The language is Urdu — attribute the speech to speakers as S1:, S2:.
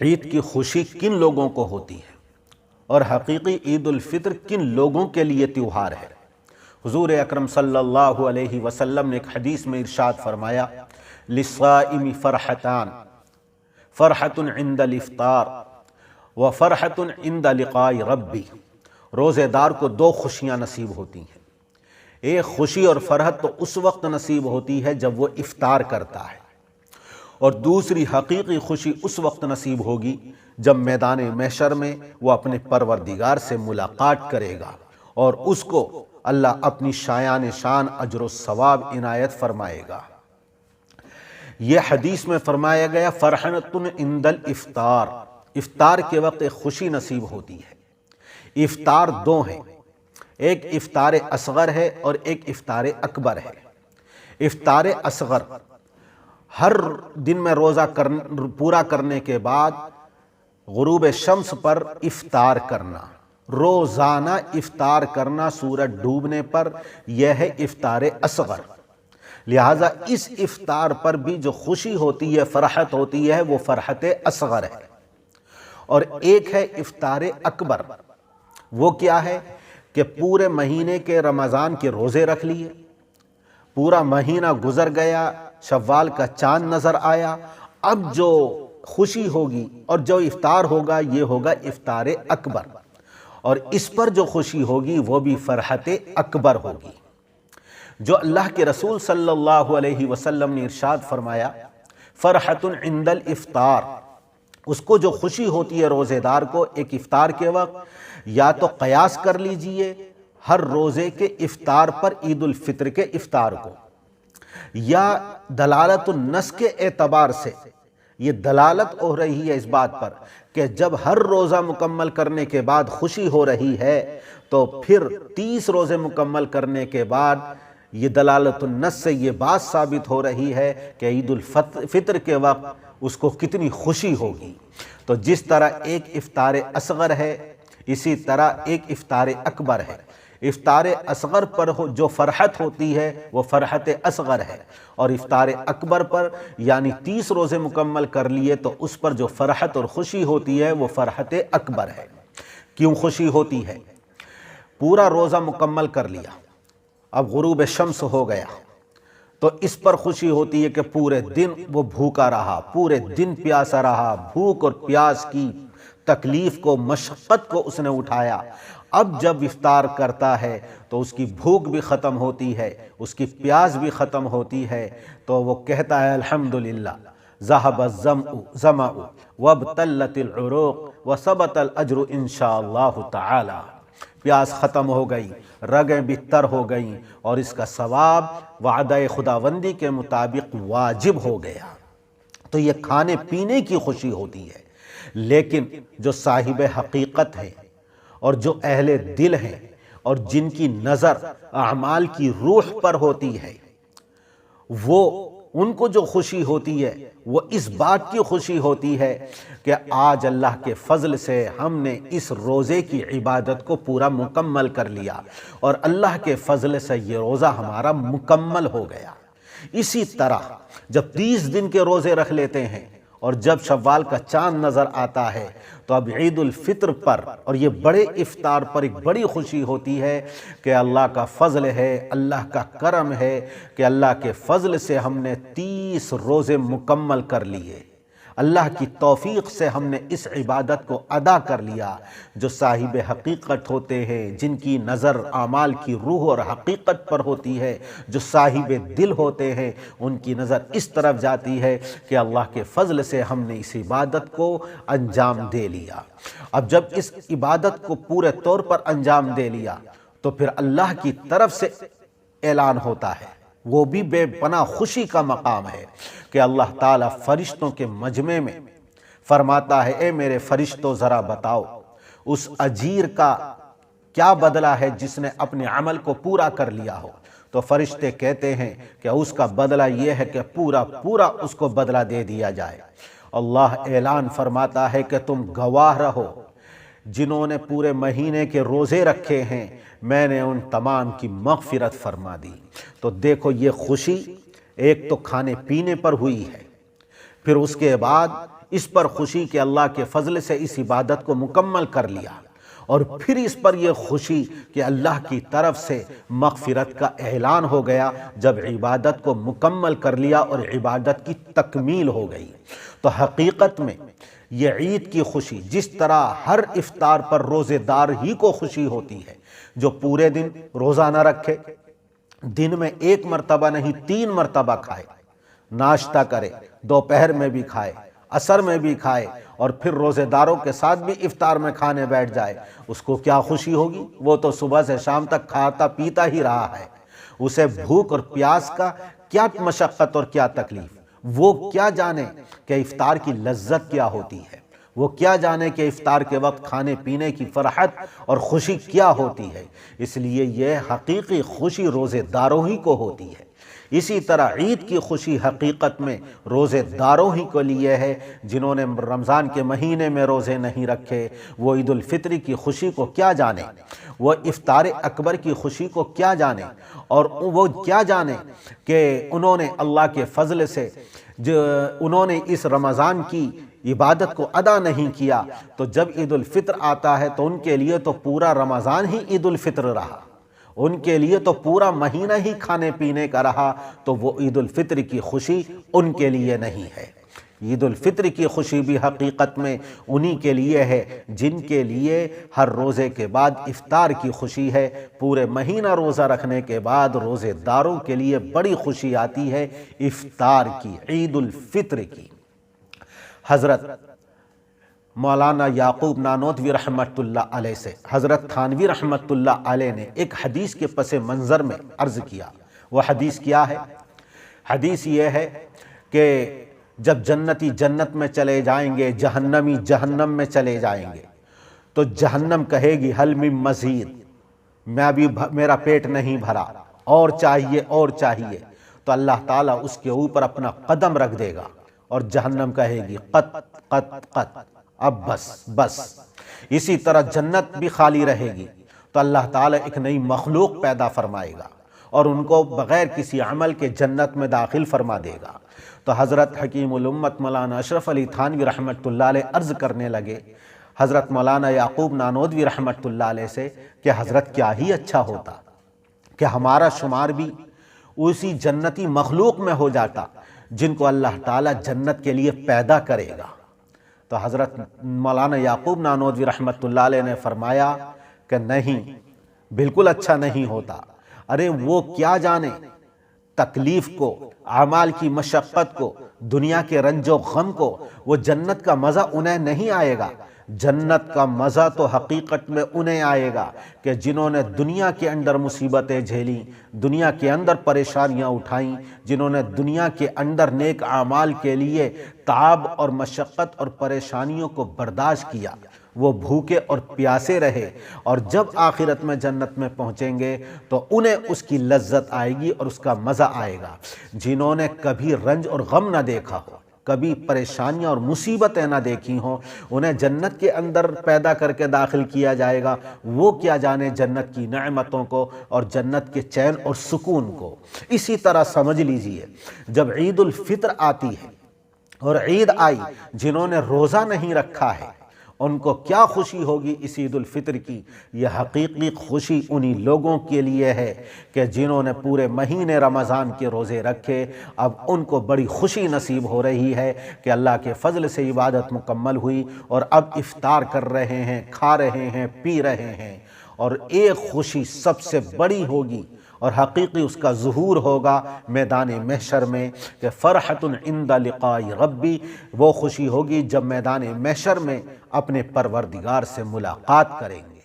S1: عید کی خوشی کن لوگوں کو ہوتی ہے اور حقیقی عید الفطر کن لوگوں کے لیے تیوہار ہے؟ حضور اکرم صلی اللہ علیہ وسلم نے ایک حدیث میں ارشاد فرمایا، للصائم فرحتان، فرحت عند الافطار وفرحت عند لقاء ربی۔ روزے دار کو دو خوشیاں نصیب ہوتی ہیں۔ ایک خوشی اور فرحت تو اس وقت نصیب ہوتی ہے جب وہ افطار کرتا ہے، اور دوسری حقیقی خوشی اس وقت نصیب ہوگی جب میدان محشر میں وہ اپنے پروردگار سے ملاقات کرے گا اور اس کو اللہ اپنی شایان شان اجر و ثواب عنایت فرمائے گا۔ یہ حدیث میں فرمایا گیا فرحت عند الافطار، افطار کے وقت ایک خوشی نصیب ہوتی ہے۔ افطار دو ہیں، ایک افطار اصغر ہے اور ایک افطار اکبر ہے۔ افطار اصغر ہر دن میں روزہ پورا کرنے کے بعد غروب شمس پر افطار کرنا، روزانہ افطار کرنا سورج ڈوبنے پر، یہ ہے افطار اصغر۔ لہٰذا اس افطار پر بھی جو خوشی ہوتی ہے، فرحت ہوتی ہے، وہ فرحت اصغر ہے۔ اور ایک ہے افطار اکبر، وہ کیا ہے کہ پورے مہینے کے رمضان کے روزے رکھ لیے، پورا مہینہ گزر گیا، شوال کا چاند نظر آیا، اب جو خوشی ہوگی اور جو افطار ہوگا یہ ہوگا افطار اکبر، اور اس پر جو خوشی ہوگی وہ بھی فرحت اکبر ہوگی۔ جو اللہ کے رسول صلی اللہ علیہ وسلم نے ارشاد فرمایا فرحت عند الافطار، اس کو جو خوشی ہوتی ہے روزے دار کو ایک افطار کے وقت، یا تو قیاس کر لیجئے ہر روزے کے افطار پر عید الفطر کے افطار کو، یا دلالت النص کے اعتبار سے یہ دلالت ہو رہی ہے اس بات پر کہ جب ہر روزہ مکمل کرنے کے بعد خوشی ہو رہی ہے تو پھر 30 روزے مکمل کرنے کے بعد یہ دلالت النص سے یہ بات ثابت ہو رہی ہے کہ عید الفطر کے وقت اس کو کتنی خوشی ہوگی۔ تو جس طرح ایک افطار اصغر ہے اسی طرح ایک افطار اکبر ہے۔ افطار اصغر پر جو فرحت ہوتی ہے وہ فرحت اصغر ہے، اور افطار اکبر پر یعنی 30 روزے مکمل کر لیے تو اس پر جو فرحت اور خوشی ہوتی ہے وہ فرحت اکبر ہے۔ کیوں خوشی ہوتی ہے؟ پورا روزہ مکمل کر لیا، اب غروب شمس ہو گیا تو اس پر خوشی ہوتی ہے کہ پورے دن وہ بھوکا رہا، پورے دن پیاسا رہا، بھوک اور پیاس کی تکلیف کو، مشقت کو اس نے اٹھایا۔ اب جب افطار کرتا ہے تو اس کی بھوک بھی ختم ہوتی ہے، اس کی پیاس بھی ختم ہوتی ہے، تو وہ کہتا ہے الحمدللہ ذہب الظمأ وابتلت العروق وثبت الاجر انشاءاللہ تعالی۔ پیاس ختم ہو گئی، رگیں بھی تر ہو گئیں، اور اس کا ثواب وعدہ خداوندی کے مطابق واجب ہو گیا۔ تو یہ کھانے پینے کی خوشی ہوتی ہے، لیکن جو صاحب حقیقت ہیں اور جو اہل دل ہیں اور جن کی نظر اعمال کی روح پر ہوتی ہے، وہ ان کو جو خوشی ہوتی ہے وہ اس بات کی خوشی ہوتی ہے کہ آج اللہ کے فضل سے ہم نے اس روزے کی عبادت کو پورا مکمل کر لیا، اور اللہ کے فضل سے یہ روزہ ہمارا مکمل ہو گیا۔ اسی طرح جب 30 دن کے روزے رکھ لیتے ہیں اور جب شوال کا چاند نظر آتا ہے تو اب عید الفطر پر اور یہ بڑے افطار پر ایک بڑی خوشی ہوتی ہے کہ اللہ کا فضل ہے، اللہ کا کرم ہے کہ اللہ کے فضل سے ہم نے 30 روزے مکمل کر لیے، اللہ کی توفیق سے ہم نے اس عبادت کو ادا کر لیا۔ جو صاحب حقیقت ہوتے ہیں، جن کی نظر اعمال کی روح اور حقیقت پر ہوتی ہے، جو صاحب دل ہوتے ہیں، ان کی نظر اس طرف جاتی ہے کہ اللہ کے فضل سے ہم نے اس عبادت کو انجام دے لیا۔ اب جب اس عبادت کو پورے طور پر انجام دے لیا تو پھر اللہ کی طرف سے اعلان ہوتا ہے، وہ بھی بے پناہ خوشی کا مقام ہے کہ اللہ تعالیٰ فرشتوں کے مجمع میں فرماتا ہے اے میرے فرشتوں ذرا بتاؤ اس اجیر کا کیا بدلہ ہے جس نے اپنے عمل کو پورا کر لیا ہو۔ تو فرشتے کہتے ہیں کہ اس کا بدلہ یہ ہے کہ پورا اس کو بدلہ دے دیا جائے۔ اللہ اعلان فرماتا ہے کہ تم گواہ رہو، جنہوں نے پورے مہینے کے روزے رکھے ہیں میں نے ان تمام کی مغفرت فرما دی۔ تو دیکھو یہ خوشی ایک تو کھانے پینے پر ہوئی ہے، پھر اس کے بعد اس پر خوشی کہ اللہ کے فضل سے اس عبادت کو مکمل کر لیا، اور پھر اس پر یہ خوشی کہ اللہ کی طرف سے مغفرت کا اعلان ہو گیا جب عبادت کو مکمل کر لیا اور عبادت کی تکمیل ہو گئی۔ تو حقیقت میں یہ عید کی خوشی، جس طرح ہر افطار پر روزے دار ہی کو خوشی ہوتی ہے جو پورے دن روزہ نہ رکھے، دن میں 1 مرتبہ نہیں 3 مرتبہ کھائے، ناشتہ کرے، دوپہر میں بھی کھائے، عصر میں بھی کھائے، اور پھر روزے داروں کے ساتھ بھی افطار میں کھانے بیٹھ جائے، اس کو کیا خوشی ہوگی؟ وہ تو صبح سے شام تک کھاتا پیتا ہی رہا ہے، اسے بھوک اور پیاس کا کیا مشقت اور کیا تکلیف، وہ کیا جانے کہ افطار کی لذت کیا ہوتی ہے، وہ کیا جانے کہ افطار کے وقت کھانے پینے کی فرحت اور خوشی کیا ہوتی ہے۔ اس لیے یہ حقیقی خوشی روزے داروں ہی کو ہوتی ہے۔ اسی طرح عید کی خوشی حقیقت میں روزے داروں ہی کو لیے ہے، جنہوں نے رمضان کے مہینے میں روزے نہیں رکھے، وہ عید الفطر کی خوشی کو کیا جانے، وہ افطار اکبر کی خوشی کو کیا جانے، اور وہ کیا جانے کہ انہوں نے اللہ کے فضل سے انہوں نے اس رمضان کی عبادت کو ادا نہیں کیا، تو جب عید الفطر آتا ہے تو ان کے لیے تو پورا رمضان ہی عید الفطر رہا، ان کے لیے تو پورا مہینہ ہی کھانے پینے کا رہا، تو وہ عید الفطر کی خوشی ان کے لیے نہیں ہے۔ عید الفطر کی خوشی بھی حقیقت میں انہی کے لیے ہے جن کے لیے ہر روزے کے بعد افطار کی خوشی ہے۔ پورے مہینہ روزہ رکھنے کے بعد روزے داروں کے لیے بڑی خوشی آتی ہے افطار کی، عید الفطر کی۔ حضرت مولانا یعقوب نانوتوی رحمت اللہ علیہ سے حضرت تھانوی رحمت اللہ علیہ نے ایک حدیث کے پس منظر میں عرض کیا۔ وہ حدیث کیا ہے؟ حدیث یہ ہے کہ جب جنتی جنت میں چلے جائیں گے، جہنمی جہنم میں چلے جائیں گے، تو جہنم کہے گی حل من مزید، میرا پیٹ نہیں بھرا، اور چاہیے اور چاہیے، تو اللہ تعالیٰ اس کے اوپر اپنا قدم رکھ دے گا اور جہنم کہے گی قط قط قط، اب بس بس۔ اسی طرح جنت بھی خالی رہے گی تو اللہ تعالیٰ ایک نئی مخلوق پیدا فرمائے گا اور ان کو بغیر کسی عمل کے جنت میں داخل فرما دے گا۔ تو حضرت حکیم الامت مولانا اشرف علی تھانوی رحمت اللہ علیہ عرض کرنے لگے حضرت مولانا یعقوب نانوتوی رحمت اللہ علیہ سے کہ حضرت کیا ہی اچھا ہوتا کہ ہمارا شمار بھی اسی جنتی مخلوق میں ہو جاتا جن کو اللہ تعالیٰ جنت کے لیے پیدا کرے گا۔ تو حضرت مولانا یعقوب نانوتوی رحمت اللہ علیہ نے فرمایا کہ نہیں، بالکل اچھا نہیں ہوتا۔ ارے وہ کیا جانے تکلیف کو، اعمال کی مشقت کو، دنیا کے رنج و غم کو، وہ جنت کا مزہ انہیں نہیں آئے گا۔ جنت کا مزہ تو حقیقت میں انہیں آئے گا کہ جنہوں نے دنیا کے اندر مصیبتیں جھیلیں، دنیا کے اندر پریشانیاں اٹھائیں، جنہوں نے دنیا کے اندر نیک اعمال کے لیے تعب اور مشقت اور پریشانیوں کو برداشت کیا، وہ بھوکے اور پیاسے رہے، اور جب آخرت میں جنت میں پہنچیں گے تو انہیں اس کی لذت آئے گی اور اس کا مزہ آئے گا۔ جنہوں نے کبھی رنج اور غم نہ دیکھا ہو، کبھی پریشانیاں اور مصیبتیں نہ دیکھی ہوں، انہیں جنت کے اندر پیدا کر کے داخل کیا جائے گا، وہ کیا جانے جنت کی نعمتوں کو اور جنت کے چین اور سکون کو۔ اسی طرح سمجھ لیجئے جب عید الفطر آتی ہے اور عید آئی، جنہوں نے روزہ نہیں رکھا ہے ان کو کیا خوشی ہوگی اس عید الفطر کی؟ یہ حقیقی خوشی انہی لوگوں کے لیے ہے کہ جنہوں نے پورے مہینے رمضان کے روزے رکھے، اب ان کو بڑی خوشی نصیب ہو رہی ہے کہ اللہ کے فضل سے عبادت مکمل ہوئی اور اب افطار کر رہے ہیں، کھا رہے ہیں، پی رہے ہیں۔ اور ایک خوشی سب سے بڑی ہوگی اور حقیقی اس کا ظہور ہوگا میدان محشر میں کہ فرحۃ عند لقاء ربی، وہ خوشی ہوگی جب میدان محشر میں اپنے پروردگار سے ملاقات کریں گے۔